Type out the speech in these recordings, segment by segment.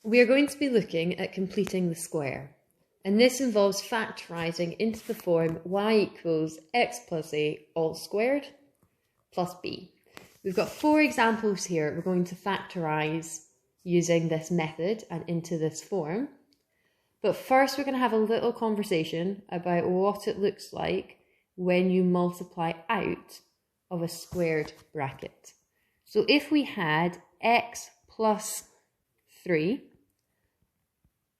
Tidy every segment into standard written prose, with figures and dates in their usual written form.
we are going to be looking at completing the square. And this involves factorising into the form y equals x plus a all squared plus b. We've got 4 examples here. We're going to factorise using this method and into this form. But first we're going to have a little conversation about what it looks like when you multiply out of a squared bracket. So if we had x plus 3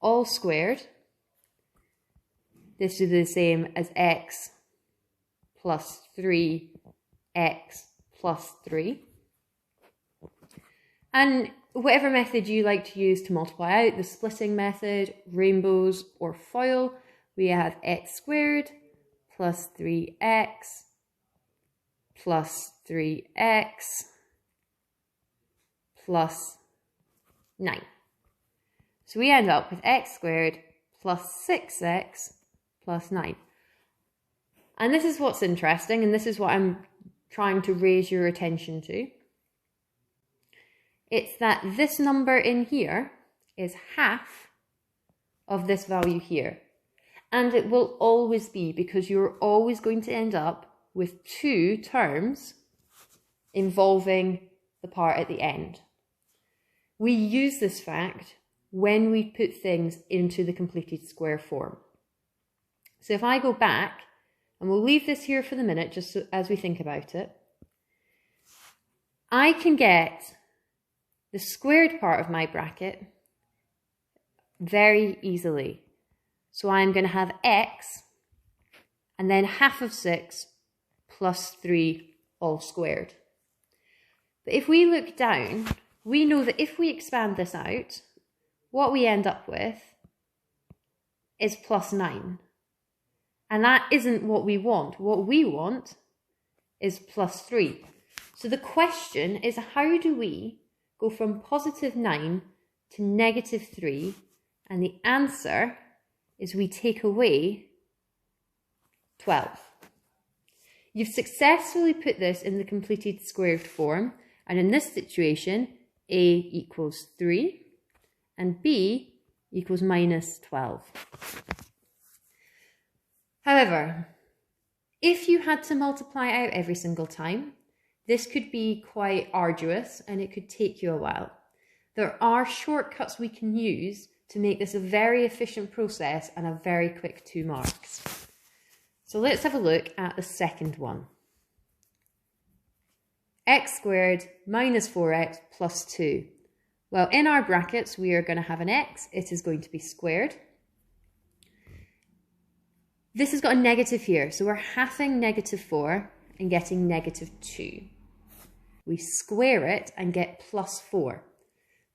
all squared, this is the same as x plus 3x plus 3. And whatever method you like to use to multiply out, the splitting method, rainbows, or FOIL, we have x squared plus 3x plus 3x plus 9. So we end up with x squared plus 6x plus 9. And this is what's interesting, and this is what I'm trying to raise your attention to. It's that this number in here is half of this value here. And it will always be, because you're always going to end up with 2 terms involving the part at the end. We use this fact when we put things into the completed square form. So if I go back, and we'll leave this here for the minute just so, as we think about it, I can get the squared part of my bracket very easily. So I'm going to have x and then half of 6 plus 3 all squared. But if we look down, we know that if we expand this out, what we end up with is plus 9. And that isn't what we want. What we want is plus 3. So the question is, how do we go from positive 9 to negative 3? And the answer is we take away 12. You've successfully put this in the completed squared form. And in this situation, a equals 3 and b equals minus 12. However, if you had to multiply out every single time, this could be quite arduous and it could take you a while. There are shortcuts we can use to make this a very efficient process and a very quick 2 marks. So let's have a look at the second one. X squared minus 4x plus 2. Well, in our brackets, we are going to have an x. It is going to be squared. This has got a negative here, so we're halving negative 4 and getting negative 2. We square it and get plus 4.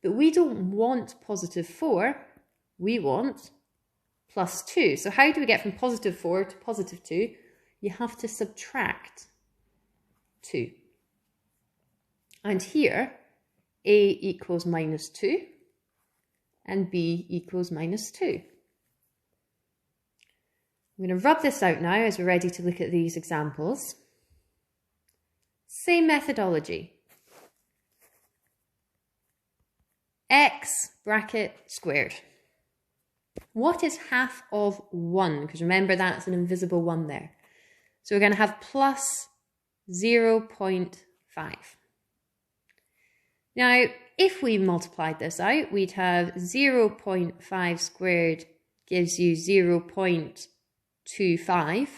But we don't want positive 4, we want plus 2. So how do we get from positive 4 to positive 2? You have to subtract 2. And here, a equals minus 2 and b equals minus 2. I'm going to rub this out now as we're ready to look at these examples. Same methodology. X bracket squared. What is half of 1? Because remember, that's an invisible 1 there. So we're going to have plus 0.5. Now, if we multiplied this out, we'd have 0.5 squared gives you 0.25.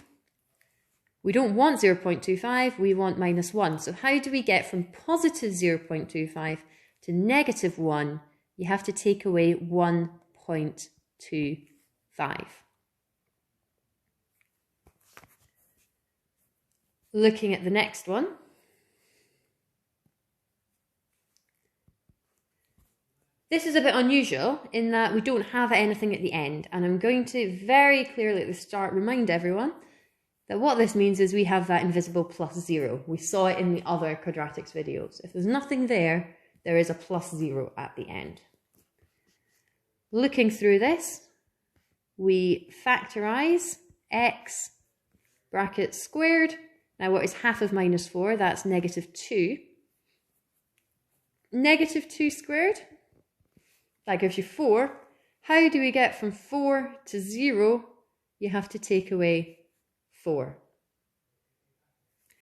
We don't want 0.25, we want minus 1. So how do we get from positive 0.25 to negative 1? You have to take away 1.25. Looking at the next one. This is a bit unusual in that we don't have anything at the end, and I'm going to very clearly at the start remind everyone that what this means is we have that invisible plus 0. We saw it in the other quadratics videos. If there's nothing there, there is a plus 0 at the end. Looking through this, we factorise x bracket squared. Now what is half of minus 4? That's negative 2. Negative 2 squared. That gives you 4. How do we get from 4 to 0? You have to take away 4.